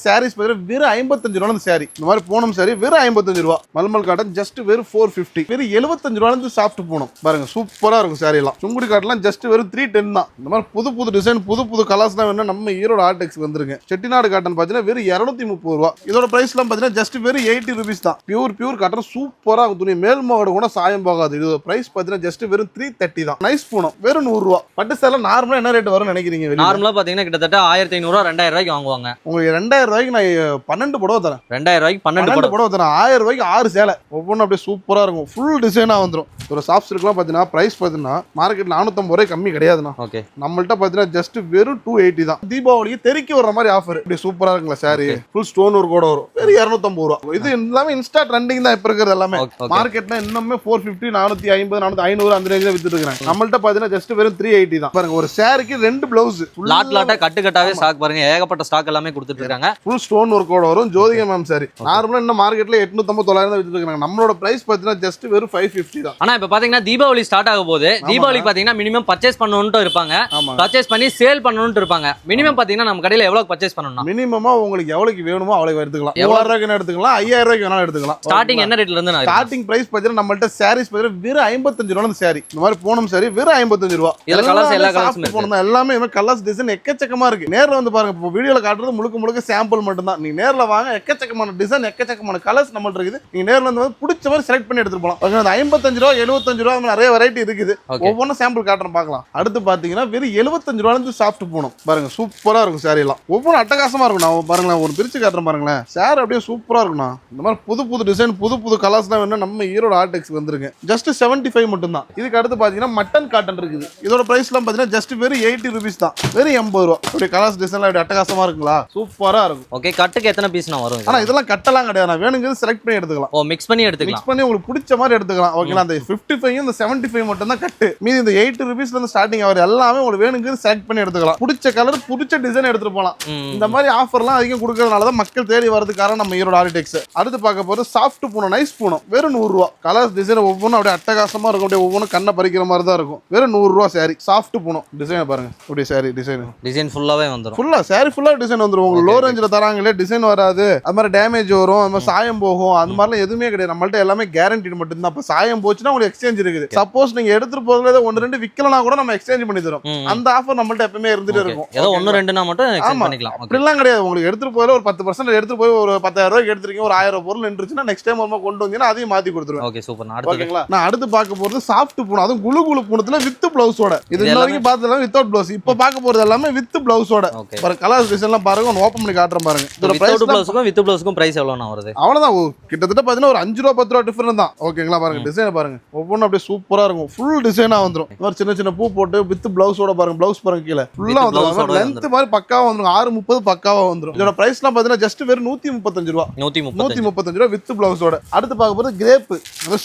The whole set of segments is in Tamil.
சாரீஸ் பார்த்தீங்கன்னா வெறும் 55 ரூபாய் சாரி. இந்த மாதிரி பூனம் சாரி வெறும் 55 ரூபா. மல்மல் காட்டன் ஜஸ்ட் வெறும் 450. வெறும் 75 ரூபாயிலிருந்து சாஃப்ட் பூனம் பாருங்க, சூப்பரா இருக்கும் சாரி எல்லாம். சுங்குடி காட்டெல்லாம் ஜஸ்ட் வெறும் 310 தான். இந்த மாதிரி புது புது டிசைன் புது புது கலர்ஸ் தான் வேணும் நம்ம ஈரோடு ஆர்டெக்ஸ் வந்துருங்க. செட்டிநாடு காட்டன் பார்த்தீங்கன்னா வெறும் 230 ரூபா. இதோட பிரைஸ்லாம் பார்த்தீங்கன்னா ஜஸ்ட் வெறும் 80 ருபீஸ் தான். பியூர் காட்டன் சூப்பரா துணி, மேல் மோட கூட சாயம் போகாது. இதோட பிரைஸ் பார்த்தீங்கன்னா ஜஸ்ட் வெறும் 330 தான். நைஸ் பூனம் வெறும் 100 ரூபா. பட்டு சேலை நார்மலா என்ன ரேட் வரும்னு நினைக்கிறீங்க? நார்மலா பாத்தீங்கன்னா கிட்டத்தட்ட 1500 2000 ரூபாய்க்கு வாங்குவாங்க. உங்களுக்கு 2000 ரூபாய்க்கு நான் 12 புடவை தரேன். 2000 ரூபாய்க்கு 12 புடவை தரேன். 1000 ரூபாய்க்கு 6 சேலை. ஒவ்வொன்றும் அப்படியே சூப்பரா இருக்கும். ஃபுல் டிசைனா வந்துடும். ஒரு சாஃப்ட் சில்க்லாம் பார்த்தீங்கன்னா பிரைஸ் பார்த்தீங்கன்னா மார்க்கெட்ல 450 ரூபாய் கம்மி கிடையாதுண்ணா. ஓகே, நம்மள்ட்ட பார்த்தீங்கன்னா ஜஸ்ட் வெறும் 280 தான். தீபாவளிக்கு தெறிக்கி வர்ற மாதிரி ஆஃபர். இப்படி சூப்பரா இருக்குங்களா சாரி. ஃபுல் ஸ்டோன் ஒரு கூட வரும். வெறும் 250 ரூபா. இது எல்லாமே இன்ஸ்டா ட்ரெண்டிங் தான் இப்ப இருக்கிறது எல்லாமே. மார்க்கெட்ல இன்னுமே 450 450 500 அந்த ரேஞ்சில வித்துட்டு இருக்காங்க. நம்மள்ட்ட பார்த்தீங்கன்னா ஜஸ்ட் வெறும் 380 தான். பாருங்க, ஒரு சாரிக்கு 2 பிளவுஸ் லாட்டா கட்டாவே ஸ்டாக் பாருங்க, ஏகப்பட்ட ஸ்டாக் எல்லாமே கொடுத்துட்டு இருக்காங்க. ஃபுல் ஸ்டோன் ஒர்க்கோட வரும். ஜோதிகா மேம் சாரி நார்மலா இன்னும் மார்க்கெட்ல 850 900 தான் வித்துட்டு இருக்காங்க. நம்மளோட பிரைஸ் பார்த்தீங்கன்னா ஜஸ்ட் வெறும் 550 தான். ஆனா இப்ப பாத்தீங்கன்னா தீபாவளி ஸ்டார்ட் ஆக போகுது. தீபாவளிக்கு பாத்தீங்கன்னா மினிமம் பர்ச்சேஸ் பண்ணணும்னு இருப்பாங்க, பர்ச்சேஸ் பண்ணி சேல் பண்ணணும்னு இருப்பாங்க. மினிமம் பாத்தீங்கன்னா நம்ம கடையில எவ்வளவு பர்ச்சேஸ் பண்ணணும்? மினிமமா உங்களுக்கு எவ்வளவுக்கு வேணுமோ அவ்வளவு எடுத்துக்கலாம். 7000 ரூபாய்க்கு எடுத்துக்கலாம், 5000 ரூபாய்க்கு வேணாலும் எடுத்துக்கலாம். ஸ்டார்டிங் என்ன ரேட்ல இருந்து? ஸ்டார்டிங் பிரைஸ் பாத்தீங்கன்னா நம்மள்ட்ட சாரீஸ் பாத்தீங்கன்னா வெறும் 55 ரூபாய் சாரி. இந்த மாதிரி பூனம் சாரி வெறும் 55 ரூபாய். எல்லா கலர்ஸும் போனோம் எல்லாமே கலர்ஸ் டிசைன் எக்கச்சக்கமா இருக்கு. நேர்ல வந்து பாருங்க. இப்போ வீடியோல காட்டுறது முழுக்க சாம்பிள் மட்டும் தான். நீங்க நேர்ல வாங்க, எக்கச்சக்கமான டிசைன் எக்கச்சக்கமான கலர்ஸ் நம்மள்ட்ட இருக்குது. நீங்க நேர்ல வந்து பிடிச்ச மாதிரி செலக்ட் பண்ணி எடுத்துட்டு போலாம். 55 ரூபாய் 75 ரூபாய் நிறைய வெரைட்டி இருக்குது. ஒவ்வொன்றும் சாம்பிள் காட்டுறோம் பார்க்கலாம். அடுத்து பாத்தீங்கன்னா வெறும் 75 ரூபாயில இருந்து சாஃப்ட் பூனம் பாருங்க, சூப்பரா இருக்கும் சாரி எல்லாம். ஒவ்வொன்றும் அட்டகாசமா இருக்கும். நான் பாருங்களேன், ஒரு பிரிச்சு காட்டுறேன் பாருங்களேன். சாரி அப்படியே சூப்பரா இருக்கும். இந்த மாதிரி புது டிசைன் புது கலர்ஸ் தான் வேணும் நம்ம ஈரோடு ஆர்டெக்ஸ் வந்துருங்க. ஜஸ்ட் 75 மட்டும் தான். இதுக்கு அடுத்து பாத்தீங்கன்னா மட்டன் காட்டன் இருக்குது. இதோட பிரைஸ் எல்லாம் பாத்தீங்கன்னா ஜஸ்ட் வெறும் 80 ருபீஸ் தான். வெறும் 80 ரூபா. அப்படியே கலர்ஸ் டிசைன்லாம் அப்படி அட்டகாசமா இருக்குங்களா, சூப்பரா இருக்கும். ஓகே, கட்டுக்கு எத்தனை பீஸ்னா வரும்? ஆனா இதெல்லாம் கட்டலாம் கிடையாது. நான் வேணுங்கிறது செலக்ட் பண்ணி எடுத்துக்கலாம். ஓ, மிக்ஸ் பண்ணி எடுத்துக்கலாம். மிக்ஸ் பண்ணி உங்களுக்கு பிடிச்ச மாதிரி எடுத்துக்கலாம். ஓகேங்களா, அந்த 55 இந்த 75 மட்டும் தான் கட்டு. மீதி இந்த 80 ருபீஸ்ல இருந்து ஸ்டார்டிங் ஆகுது. எல்லாமே உங்களுக்கு வேணுங்கிறது செலக்ட் பண்ணி எடுத்துக்கலாம். பிடிச்ச கலர் பிடிச்ச டிசைன் எடுத்துட்டு போலாம். இந்த மாதிரி ஆஃபர்லாம் அதிகம் கொடுக்கறதுனால தான் மக்கள் தேடி வரதுக்கு காரணம் நம்ம ஈரோடு ஆர்டெக்ஸ். அடுத்து பார்க்க போறது சாஃப்ட் பூனம், நைஸ் பூனம் வெறும் 100 ரூபா. கலர்ஸ் டிசைன் ஒவ்வொன்றும் அப்படியே அட்டகாசமா இருக்கும். அப்படியே ஒவ்வொன்றும் கண்ணை பறிக்கிற மாதிரி தான் இருக்கும். வெறும் 100 ரூபா சாரி. சாஃப்ட் பூனம் டிசைன் பாருங்க. அப்படியே சாரி டிசைன் ஃபுல்லாவே வந்துரும். ஃபுல்லா சாரி ஃபுல்லா டிசைன் வந்துரும். உங்களுக்கு லோ ரேஞ்சில தராங்களே, டிசைன் வராது, அது மாதிரி டேமேஜ் வரும், அது மாதிரி சாயம் போகும், அந்த மாதிரிலாம் எதுவுமே கிடையாது. நம்மள்ட்ட எல்லாமே கேரண்டிட் மட்டும் தான். அப்ப சாயம் போச்சுன்னா உங்களுக்கு எக்ஸ்சேஞ்ச் இருக்குது. சப்போஸ் நீங்க எடுத்துட்டு போறதுல 1 2 விக்கலனா கூட நம்ம எக்ஸ்சேஞ்ச் பண்ணி தரோம். அந்த ஆஃபர் நம்மள்ட்ட எப்பவுமே இருந்துட்டே இருக்கும். ஏதோ 1 2னா மட்டும் எக்ஸ்சேஞ்ச் பண்ணிக்கலாம். அப்படிலாம் கிடையாது. உங்களுக்கு எடுத்துட்டு போறதுல ஒரு 10% எடுத்துட்டு போய் ஒரு 10000 ரூபாய்க்கு எடுத்துறீங்க, ஒரு 1000 பொருள் நின்றுச்சுன்னா நெக்ஸ்ட் டைம் வரும்போது கொண்டு வந்தீங்கன்னா அதையும் மாத்தி கொடுத்துருவேன். Okay, super. ஓகேங்களா, நான் அடுத்து பார்க்க போறது சாஃப்ட் பூனம். அதுவும் குளு பூனத்துல வித் பிளவுஸோட. இது இன்ன வரைக்கும் பார்த்ததெல்லாம் வித்தவுட் பிளவுஸ். இப்ப பார்க்க போறது எல்லாமே வித் பிளவுஸோட. பாருங்க, கலர்ஸ் டிசைன்லாம் பாருங்க. ஒன்னு ஓபன் பண்ணி காட்டுறேன் பாருங்க. இதோட பிரைஸ் வித் பிளவுஸ்க்கும் பிரைஸ் எவ்வளவுனா வருது? அவ்வளவுதான். கிட்டத்தட்ட பாத்தீங்கன்னா ஒரு 5 ரூபா 10 ரூபா டிஃபரன்ஸ் தான். ஓகேங்களா, பாருங்க டிசைன் பாருங்க. ஒவ்வொன்றும் அப்படியே சூப்பரா இருக்கும். ஃபுல் டிசைனா வந்துரும். ஒரு சின்ன பூ போட்டு வித் பிளவுஸோட பாருங்க. பிளவுஸ் பாருங்க கீழே ஃபுல்லா வந்துரும். லென்த் மாதிரி பக்காவா வந்துரும். 630 பக்காவா வந்துரும். இதோட பிரைஸ்லாம் பாத்தீங்கன்னா ஜஸ்ட் வெறும் 135 ரூபா. 135 ரூபா வித் பிளவுஸோட. அடுத்து பார்க்க போறது கிரேப்,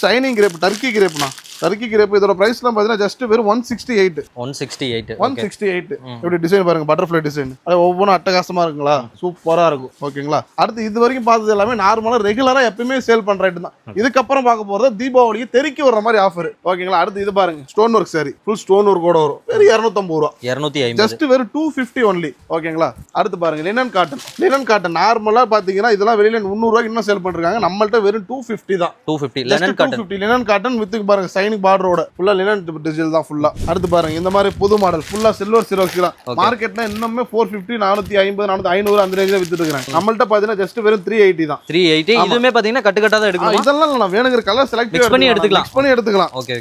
ஷைனிங் கிரேப், டர்க்கி கிரேப்னா. டர்க்கி கிரேப் இதோட பிரைஸ்லாம் பாத்தீங்கன்னா ஜஸ்ட் வெறும் 168. இப்படி டிசைன் பாருங்க, பட்டர்ஃப்ளை டிசைன். அது ஒவ்வொன்றும் அட்டகாசமா இருக்குங்களா, சூப்பரா இருக்கும். ஓகேங்களா, அடுத்து இது வரைக்கும் பார்த்தது எல்லாமே நார்மலா ரெகுலரா எப்பயுமே சேல் பண்ற ஐட்டம் தான். இதுக்கப்புறம் பார்க்க போறது தீபாவளிக்கு தெறிக்கி வர்ற மாதிரி ஆஃபர். ஓகேங்களா, அடுத்து இது பாருங்க, stone work sorry. Full stone work கூட வரும். வெறும் 250 ரூபா. 250 ஜஸ்ட் வெறும் 250 ஒன்லி. ஓகேங்களா, அடுத்து பாருங்க லினன் காட்டன். நார்மலா பாத்தீங்கன்னா இதெல்லாம் வெளியில 300 ரூபாய்க்கு இன்னும் சேல் பண்றாங்க. நம்மள்ட்ட வெறும் 250 தான். 250 லினன் காட்டன் வித் பாருங்க சைனிங் பார்டரோட. ஃபுல்லா லினன் டிஜிட்டல் தான் ஃபுல்லா. அடுத்து பாருங்க இந்த மாதிரி புது மாடல் ஃபுல்லா சில்வர் சிரோக்ஸ் தான். மார்க்கெட்ல இன்னுமே 450 450 400 500 அந்த ரேஞ்சில வித்துட்டு இருக்காங்க. நம்மள்ட்ட பாத்தீங்கன்னா ஜஸ்ட் வெறும் 380 தான். 380. இதுமே பாத்தீங்கன்னா கட்டு தான் எடுக்கணும். இதெல்லாம் நான் வேணுங்கிற கலர் செலக்ட் பண்ணி எடுத்துக்கலாம். ஓகே,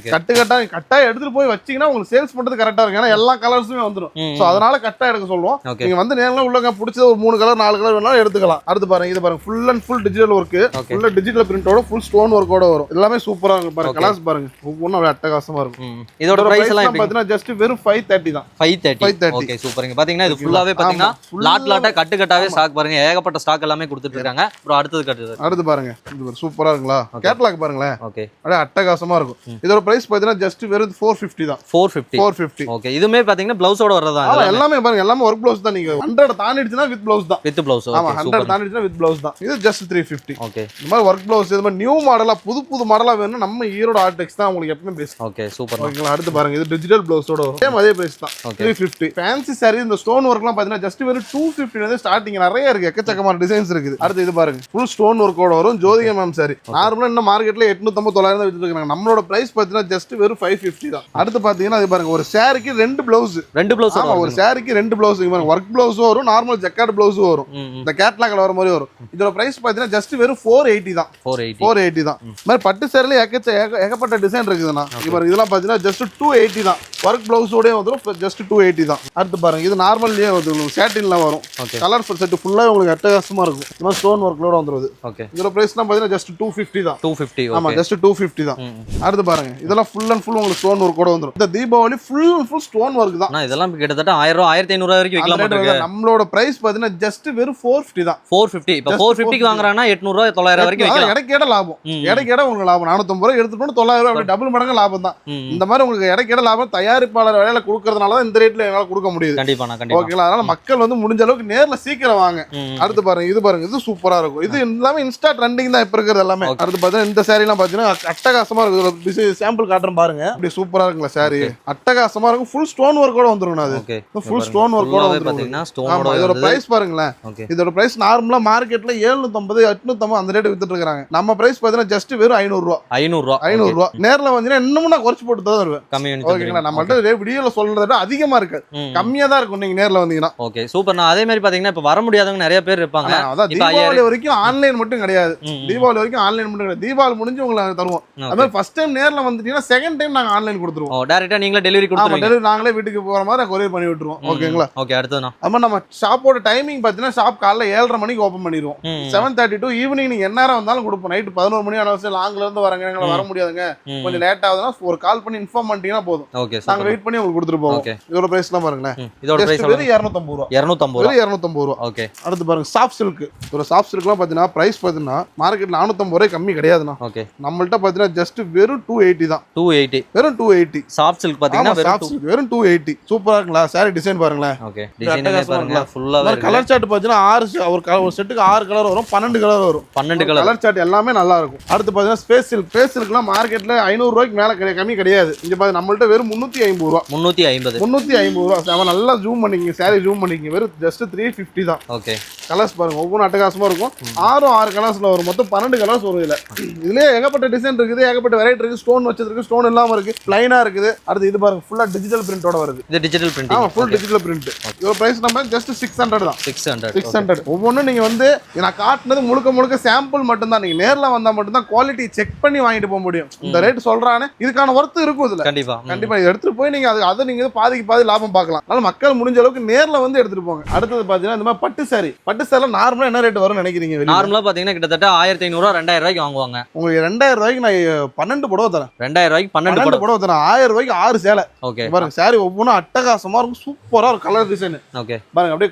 கட்டா எடுத்துட்டு போய் வச்சீங்கன்னா உங்களுக்கு சேல்ஸ் பண்றது கரெக்டா இருக்கும். ஏன்னா எல்லா கலர்ஸுமே வந்துரும். சோ அதனால கட்டா எடுக்க சொல்லுவோம். நீங்க வந்து நேர்ல உள்ளங்க பிடிச்சது ஒரு 3 கலர் 4 கலர் வேணாலும் எடுத்துக்கலாம். அடுத்து பாருங்க இது பாருங்க, full and full digital work. ஃபுல்லா டிஜிட்டல் பிரிண்டோட ஃபுல் ஸ்டோன் ஒர்க்கோட வரும். எல்லாமே சூப்பரா இருக்கும். பாருங்க கலர்ஸ் பாருங்க, ஒவ்வொன்றும் அட்டகாசமா இருக்கும். இதோட பிரைஸ் எல்லாம் பாத்தீங்கன்னா ஜஸ்ட் வெறும் 530 தான். 530. ஓகே, சூப்பர்ங்க. பாத்தீங்கன்னா இது ஃபுல்லாவே பாத்தீங்கன்னா லாட்டா கட்டாவே ஸ்டாக் பாருங்க, ஏகப்பட்ட ஸ்டாக் எல்லாமே கொடுத்துட்டு இருக்காங்க. அப்புறம் அடுத்து பாருங்க, இது சூப்பரா இருக்குங்களா, கேட்டலாக் பாருங்களேன். ஓகே, அப்படியே அட்டகாசமா இருக்கும். இதோட பிரைஸ் பாத்தீங்கன்னா ஜஸ்ட் வெறும் 450 தான். 450. ஓகே, இதுமே பாத்தீங்கன்னா பிளவுஸோட வரதா. எல்லாமே பாருங்க, எல்லாமே ஒர்க் பிளவுஸ் தான். நீங்க 100 தாண்டிடுச்சுனா வித் பிளவுஸ் தான். With blouse. ஆமா, 100 தாண்டிடுச்சுனா வித் பிளவுஸ் தான். இது ஜஸ்ட் 350. ஓகே, இந்த மாதிரி ஒர்க் பிளவுஸ் இது மாதிரி நியூ மாடலா புது மாடலா வேணும் நம்ம ஈரோடு ஆர்டெக்ஸ் தான் உங்களுக்கு எப்பவுமே பெஸ்ட். Okay, super. ஓகேங்களா, அடுத்து பாருங்க இது டிஜிட்டல் பிளவுஸோட சேம் அதே பிரைஸ் தான். 350. ஃபேன்சி சாரி இந்த ஸ்டோன் ஒர்க்லாம் பாத்தீங்கன்னா ஜஸ்ட் வெறும் 250 ல இருந்து ஸ்டார்டிங். நிறைய இருக்கு, எக்கச்சக்கமான டிசைன்ஸ் இருக்குது. அடுத்து இது பாருங்க, ஃபுல் ஸ்டோன் ஒர்க்கோட வரும் ஜோதிகா மேம் சாரி. நார்மலா இன்னும் மார்க்கெட்ல 850-900 தான் வித்துட்டு இருக்காங்க. நம்மளோட பிரைஸ் பாத்தீங்கன்னா ஜஸ்ட் வெறும் 550 தான். அடுத்து பாத்தீங்கன்னா இது பாருங்க, ஒரு சாரிக்கு 2 பிளவுஸ். ஆமா, ஒரு சாரிக்கு 2 பிளவுஸ். இது பாருங்க, ஒர்க் பிளவுஸும் வரும், நார்மல் ஜக்கார்ட் பிளவுஸும் வரும். இந்த கேட்லாக்ல வர மாதிரி வரும். இதோட பிரைஸ் பாத்தீங்கன்னா ஜஸ்ட் வெறும் 480 தான். 480 தான். மாதிரி பட்டு சாரில ஏகப்பட்ட டிசைன் இருக்குதுண்ணா. இது பாருங்க, இதெல்லாம் பாத்தீங்கன்னா ஜஸ்ட் 280 தான். ஒர்க் பிளவுஸோடய வந்துடும், ஜஸ்ட் 280 தான். அடுத்து பாருங்க, இது நார்மல்லேயே வந்து சேட்டின்ல வரும். கலர் செட் ஃபுல்லா உங்களுக்கு அட்டகாசமா இருக்கும். இந்த மாதிரி ஸ்டோன் ஒர்க்லோட வந்துருது. இதோட பிரைஸ்லாம் பாத்தீங்கன்னா ஜஸ்ட் 250 தான். 250. ஆமா, ஜஸ்ட் 250 தான். அடுத்து பாருங்க, இதெல்லாம் ஃபுல் அண்ட் ஃபுல் உங்களுக்கு ஸ்டோன் ஒர்க்கோட வந்துரும். இந்த Deepavali full and full stone work தான். இதெல்லாம் கிட்டத்தட்ட 1000 1500 வரைக்கும் விக்கலாம். நம்மளோட பிரைஸ் பாத்தீங்கன்னா ஜஸ்ட் வெறும் 450 தான். 450. இப்போ 450 க்கு வாங்குறானா 800 900 வரைக்கும் விக்கலாம். எடைக்கேட லாபம். எடைக்கேட உங்களுக்கு லாபம். 450 ரூபாய் எடுத்துட்டு போனா 900 அப்படி டபுள் மடங்கு லாபம் தான். இந்த மாதிரி உங்களுக்கு எடைக்கேட லாபம் தயாரிப்பாளர் விலையில கொடுக்கறதுனால தான் இந்த ரேட்ல என்னால கொடுக்க முடியுது. ஓகேங்களா? அதனால மக்கள் வந்து முடிஞ்ச அளவுக்கு நேர்ல சீக்கிரம் வாங்க. அடுத்து பாருங்க, இது பாருங்க, இது சூப்பரா இருக்கும். இது எல்லாமே இன்ஸ்டா ட்ரெண்டிங் தான் இப்ப இருக்கிறது எல்லாமே. அடுத்து பாத்தீங்கன்னா இந்த சாரி எல்லாம் பாத்தீங்கன்னா அட்டகாசமா இருக்கு. சாம்பிள் காட்டுறேன் பாருங்க, அப்படி சூப்பரா இருக்குங்களா சாரி. அட்டகாசமா இருக்கும். ஃபுல் ஸ்டோன் ஒர்க்கோட வந்துரும். அது ஃபுல் ஸ்டோன் ஒர்க்கோட வந்துரும். இதோட பிரைஸ் பாருங்களேன். இதோட பிரைஸ் நார்மலா மார்க்கெட்ல 750 850 அந்த ரேட் வித்துட்டு இருக்காங்க. நம்ம பிரைஸ் பாத்தீங்கன்னா ஜஸ்ட் வெறும் 500 ரூபாய். 500 ரூபாய். நேர்ல வந்தீங்கன்னா இன்னமும் நான் குறைச்சு போட்டு தான் வருவேன். ஓகேங்களா? நம்மள்ட்ட வீடியோல சொல்றத விட அதிகமா இருக்கு, கம்மியா தான் இருக்கும் நீங்க நேர்ல வந்தீங்கன்னா. Okay, super. நான் அதே மாதிரி பாத்தீங்கன்னா இப்ப வர முடியாதவங்க நிறைய பேர் இருப்பாங்க. அதான் தீபாவளி வரைக்கும் ஆன்லைன் மட்டும் கிடையாது. தீபாவளி வரைக்கும் ஆன்லைன் மட்டும் கிடையாது. தீபாவளி முடிஞ்சு உங்களுக்கு தருவோம். அதாவது ஃபர்ஸ்ட் டைம் நேர்ல வந்துட்டீங்கன்னா செகண்ட் டைம் நாங்க ஆன்லைன் கொடுத்துருவோம். டைரக்டா நீங்களே டெலிவரி கொடுத்துருவீங்க. டெலிவரி நாங்களே வீட்டுக்கு போற மாதிரி கொரியர் பண்ணி விட்டுருவோம். ஓகேங்களா? ஓகே, அடுத்து நம்ம நம்ம ஷாப்போட டைமிங் பாத்தீங்கன்னா ஷாப் காலைல 7:30 மணிக்கு ஓபன் பண்ணிடுவோம். 7:30 to ஈவினிங் நீங்க என்ன நேரம் வந்தாலும் கொடுப்போம். நைட் 11 மணி ஆனாலும் லாங்ல இருந்து வரங்க, எங்களை வர முடியாதுங்க, கொஞ்சம் லேட் ஆகுதுன்னா ஒரு கால் பண்ணி இன்ஃபார்ம் பண்ணிட்டீங்கன்னா போதும். நாங்க வெயிட் பண்ணி உங்களுக்கு கொடுத்துட்டு போவோம். இதோட பிரைஸ்லாம் பாருங்களேன். இதோட பிரைஸ் வெறும் 250 ரூபாய். 250 ரூபாய். ஓகே. அடுத்து பாருங்க, சாஃப்ட் சில்க். ஒரு சாஃப்ட் சில்க்லாம் பாத்தீங்கன்னா பிரைஸ் பாத்தீங்கன்னா மார்க்கெட்ல 450 ரூபாய் கம்மி கிடையாதுண்ணா. ஓகே. நம்மள்ட்ட பாத்தீங்கன்னா ஜஸ்ட் வெறும் 280 தான். 280. வெறும் 280. சாஃப்ட் சில்க் பாத்தீங்கன்னா வெறும் 280. சூப்பரா இருக்குங்களா? சாரி டிசைன் பாருங்களேன். ஓகே. டிசைனே பாருங்க, ஃபுல்லாவே கலர் சார்ட் பாத்தீங்கன்னா 6 ஒரு செட்டுக்கு 6 கலர் வரும், 12 கலர் வரும். 12 கலர் சார்ட் எல்லாமே நல்லா இருக்கும். அடுத்து பாத்தீங்கன்னா ஸ்பேஸ் சில்க். ஸ்பேஸ் சில்க்லாம் மார்க்கெட்ல 500 ரூபாய்க்கு மேல கம்மி கிடையாது. இங்க பாருங்க, நம்மள்ட்ட வெறும் 350 ரூபாய். 350 ரூபாய். அவன் நல்லா ஜூம் பண்ணிக்கங்க, சாரி ஜூம் பண்ணிக்கங்க. வெறும் ஜஸ்ட் 350 தான். ஓகே. கலர்ஸ் பாருங்க, ஒவ்வொன்றும் அட்டகாசமா இருக்கும். 6 கலர்ஸ்ல வரும். மொத்தம் 12 கலர்ஸ் வரும். இதுலயே ஏகப்பட்ட டிசைன் இருக்குது, ஏகப்பட்ட வெரைட்டி இருக்கு. ஸ்டோன் வச்சிருக்கு, ஸ்டோன் இல்லாம இருக்கு, பிளைனா இருக்குது. அடுத்து இது பாருங்க, ஃபுல்லா டிஜிட்டல் பிரிண்டோட வருது. இது டிஜிட்டல் பிரிண்ட். ஆமா, ஃபுல் டிஜிட்டல் பிரிண்ட். இதோட பிரைஸ் நம்ம ஜஸ்ட் 600 தான். 600. ஒவ்வொன்றும் நீங்க வந்து நான் காட்டுனது முழுக்க சாம்பிள் மட்டும் தான். நீங்க நேர்ல வந்தா மட்டும் தான் குவாலிட்டி செக் பண்ணி வாங்கிட்டு போக முடியும். இந்த ரேட் சொல்றானே இதுக்கான ஒர்த் இருக்கும் இதுல. கண்டிப்பா இதை எடுத்துட்டு போய் நீங்க அதை நீங்க பாதிக்கு பாதி லாபம் பார்க்கலாம். அதனால மக்கள் முடிஞ்ச அளவுக்கு நேர்ல வந்து எடுத்துட்டு போங்க. அடுத்தது பாத்தீங்கன்னா இந்த மாதிரி பட்டு சாரி. பட்டு சாரில நார்மலா என்ன ரேட் வரும்னு நினைக்கிறீங்க? நார்மலா பாத்தீங்கன்னா கிட்டத்தட்ட 1500 2000 ரூபாய்க்கு வாங்குவாங்க. உங்களுக்கு 2000 ரூபாய்க்கு நான் 12 புடவை தரேன். 2000 ரூபாய்க்கு 12 புடவை தரேன். 1000 ரூபாய்க்கு 6 சேலை. ஓகே. பாருங்க, சாரி ஒவ்வொன்றும் அட்டகாசமா இருக்கும், சூப்பரா ஒரு கலர் டிசைன். ஓகே. பாருங்க, அப்படியே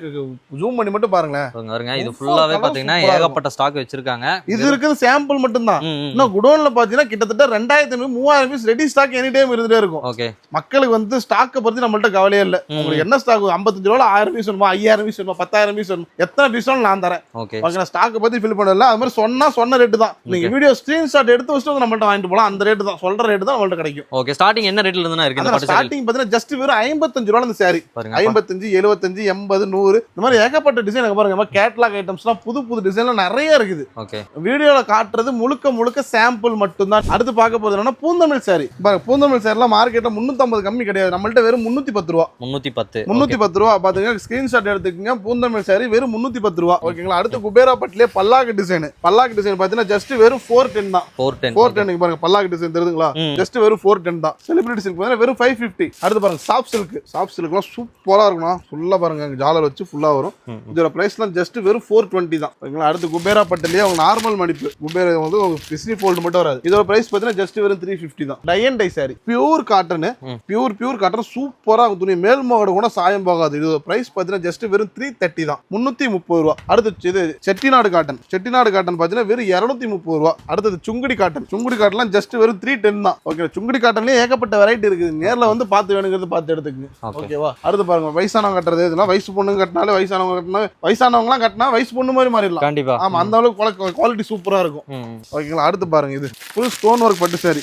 ஜூம் பண்ணி மட்டும் பாருங்களேன். பாருங்க, இது ஃபுல்லாவே பாத்தீங்கன்னா ஏகப்பட்ட ஸ்டாக் வச்சிருக்காங்க. இது இருக்குது சாம்பிள் மட்டும் தான். இன்னும் குடோன்ல பாத்தீங்கன்னா கிட்டத்தட்ட 2500 3000 piece ready stock any time இருந்துட்டே இருக்கும். ஓகே. மக்களுக்கு வந்து ஸ்டாக்கை பத்தி நம்மள்ட்ட கவலையே இல்லை. உங்களுக்கு என்ன ஸ்டாக் 55 ரூபாய் 1000 பீஸ் வேணுமா, 5000 பீஸ் வேணுமா, 10000 பீஸ் வேணுமா, எத்தனை பீஸ் நான் தரேன். ஓகே. ஸ்டாக்கை பத்தி ஃபில் பண்ணல. அது மாதிரி சொன்ன ரேட்டு தான். நீங்க வீடியோ ஸ்கிரீன்ஷாட் எடுத்து வச்சுட்டு நம்மள்ட்ட வாங்கிட்டு போலாம். அந்த ரேட்டு தான், சொல்ற ரேட்டு தான் நம்மள்ட்ட கிடைக்கும். ஓகே. ஸ்டார்டிங் என்ன ரேட்ல இருந்தா இருக்கு? ஸ்டார்டிங் பாத்தீங்கன்னா ஜஸ்ட் வெறும் 55 ரூபாய் இந்த சாரி. 55 75 80 100 இந்த மாதிரி ஏகப்பட்ட டிசைன் பாருங்க. கேட்லாக் ஐட்டம்ஸ்லாம் புது டிசைன்ல நிறைய இருக்குது. ஓகே. வீடியோல காட்டுறது முழுக்க சாம்பிள் மட்டும் தான். அடுத்து பார்க்க போறது என்னன்னா பூந்தமிழ் சாரி. பாருங்க, பூந்தமிழ் சாரிலாம் மார்க்கெட்ல 350 கம்மி கிடையாது. நம்மள்ட்ட வெறும் 310 ரூபாய். 310 ரூபாய். பாத்துங்க, ஸ்கிரீன்ஷாட் எடுத்துக்கங்க. பூந்தமிழ் சாரி வெறும் 310 ரூபாய். ஓகேங்களா? அடுத்து குபேரா பட்டிலே பல்லாக்கு டிசைன். பல்லாக்கு டிசைன் பாத்தீங்கன்னா ஜஸ்ட் வெறும் 410 தான். 410 பாருங்க, பல்லாக்கு டிசைன் தெரியுதுங்களா? ஜஸ்ட் வெறும் 410 தான். செலிபிரிட்டி சில்க் பாத்தீங்கன்னா வெறும் 550. அடுத்து பாருங்க, சாஃப்ட் சில்க். சாஃப்ட் சில்க்லாம் சூப்பரா இருக்கும். ஃபுல்லா பாருங்க, ஜாலர் வச்சு ஃபுல்லா வரும். இதோட பிரைஸ்லாம் ஜஸ்ட் வெறும் 420 தான். ஓகேங்களா? அடுத்து குபேரா பட்டிலே அவங்க நார்மல் மடிப்பு குபேரா வந்து பிஸ்னி ஃபோல்ட் மட்டும் வராது. இதோட பிரைஸ் பாத்தீங்கன்னா ஜஸ்ட் வெறும் 350 தான். Tie and dye sari, pure cotton. Pure cotton சூப்பரா துணி, மேல் மோகட கூட சாயம் போகாது. இதோட பிரைஸ் பாத்தீங்கன்னா ஜஸ்ட் வெறும் 330 தான். 330 ரூபாய். அடுத்து இது செட்டிநாடு காட்டன். செட்டிநாடு காட்டன் பாத்தீங்கன்னா வெறும் 230 ரூபாய். அடுத்தது சுங்குடி காட்டன். சுங்குடி காட்டன்லாம் ஜஸ்ட் வெறும் 310 தான். ஓகே. சுங்குடி காட்டன்லயே ஏகப்பட்ட வெரைட்டி இருக்குது. நேர்ல வந்து பார்த்து வேணுங்கிறது பார்த்து எடுத்துக்கங்க. ஓகேவா? அடுத்து பாருங்க, வயசானவங்க கட்டுறது. இதெல்லாம் வயசு பொண்ணுங்க கட்டினாலே வயசானவங்கலாம் கட்டினா வயசு பொண்ணு மாதிரி மாறிடலாம். கண்டிப்பா. ஆமா, அந்த அளவுக்கு குவாலிட்டி சூப்பரா இருக்கும். ஓகேங்களா? அடுத்து பாருங்க, இது ஃபுல் ஸ்டோன் ஒர்க் பட்டு சாரி.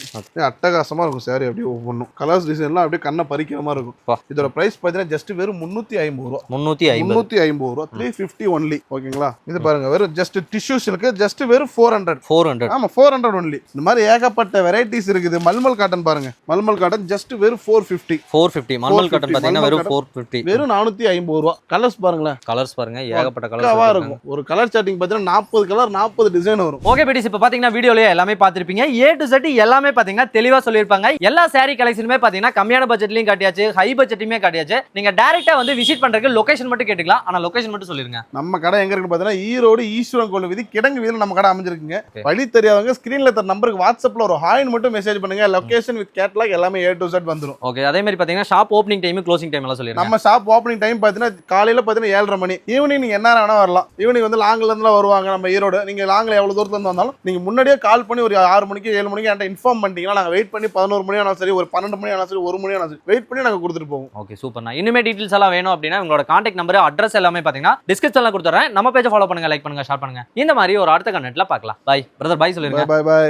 அட்டகாசமா இருக்கும் சாரி. அப்படியே ஒவ்வொன்றும் கலர்ஸ் டிசைன்லாம் அப்படியே கண்ணை பறிக்கிற மாதிரி இருக்கும். இதோட பிரைஸ் பாத்தீங்கன்னா ஜஸ்ட் வெறும் 350 ரூபாய். 350 ரூபாய். 350 ஒன்லி. ஓகேங்களா? இது பாருங்க வெறும் ஜஸ்ட் டிஷ்யூ சில்க் ஜஸ்ட் வெறும் 400. ஆமா 400 ஒன்லி. இந்த மாதிரி ஏகப்பட்ட வெரைட்டிஸ் இருக்குது. மல்மல் காட்டன் பாருங்க, மல்மல் காட்டன் ஜஸ்ட் வெறும் 450. மல்மல் காட்டன் பாத்தீங்கன்னா வெறும் 450, வெறும் 450 ரூபாய். கலர்ஸ் பாருங்களேன், கலர்ஸ் பாருங்க, ஏகப்பட்ட கலர்ஸ் இருக்கும். ஒரு கலர் சார்ட்டிங் பாத்தீங்கன்னா 40 கலர் 40 டிசைன் வரும். ஓகே பேடிஸ், இப்போ பாத்தீங்கன்னா வீடியோலயே எல்லாமே பார்த்திருப்பீங்க. A to Z எல்லாமே பாத்தீங்கன்னா தெளிவா சொல்லிருப்பாங்க. எல்லா saree கலெக்ஷனுமே பாத்தீங்கன்னா கம்மியான பட்ஜெட்லயும் காட்டியாச்சு, ஹை பட்ஜெட்லயுமே காட்டியாச்சு. நீங்க டைரக்டா வந்து விசிட் பண்றதுக்கு லொகேஷன் மட்டும் கேட்டுக்கலாம். ஆனா லொகேஷன் மட்டும் சொல்லிருங்க. நம்ம கடை எங்க இருக்கு பாத்தீங்கன்னா ஈரோடு ஈஸ்வரன் கோவில் வீதி கிடங்கு வீதியில நம்ம கடை அமைஞ்சிருக்குங்க. வழி தெரியாதவங்க ஸ்கிரீன்ல தர நம்பருக்கு வாட்ஸ்அப்ல ஒரு ஹாய் மட்டும் மெசேஜ் பண்ணுங்க. லொகேஷன் வித் கேட்டலாக் எல்லாமே A to Z வந்துரும். ஓகே, அதே மாதிரி பாத்தீங்கன்னா shop opening time closing time எல்லாம் சொல்லிருங்க. நம்ம ஷாப் ஓப்பனிங் டைம் பாத்தீங்கன்னா காலையில பாத்தீங்கன்னா 7:30 மணி. ஈவினிங் நீங்க என்ன வேணா வரலாம். ஈவினிங் வந்து லாங்ல இருந்துலாம் வருவாங்க நம்ம ஈரோடு. நீங்க லாங்ல எவ்வளவு தூரத்துல இருந்து வந்தாலும் நீங்க முன்னாடியே கால் பண்ணி ஒரு 6 மணிக்கு 7 மணிக்கு என்கிட்ட இன்ஃபார்ம் பண்ணிட்டீங்கன்னா நாங்க வெயிட் பண்ணி 11 மணி ஆனாலும் சரி, ஒரு 12 மணி ஆனாலும் சரி, 1 மணி ஆனாலும் சரி வெயிட் பண்ணி நாங்க கொடுத்துட்டு போவோம். ஓகே சூப்பர்ண்ணா. இன்னுமே டீடைல்ஸ் எல்லாம் வேணும் அப்படின்னா உங்களோட கான்டாக்ட் நம்பர், அட்ரஸ் எல்லாமே பாத்தீங்கன்னா டிஸ்கிரிப்ஷன்ல கொடுத்துறேன். நம்ம பேஜை ஃபாலோ பண்ணுங்க, லைக் பண்ணுங்க, ஷேர் பண்ணுங்க. இந்த மாதிரி ஒரு அடுத்த கண்டென்ட்ல பார்க்கலாம். பை பிரதர், பை சொல்லிருங்க. Bye by.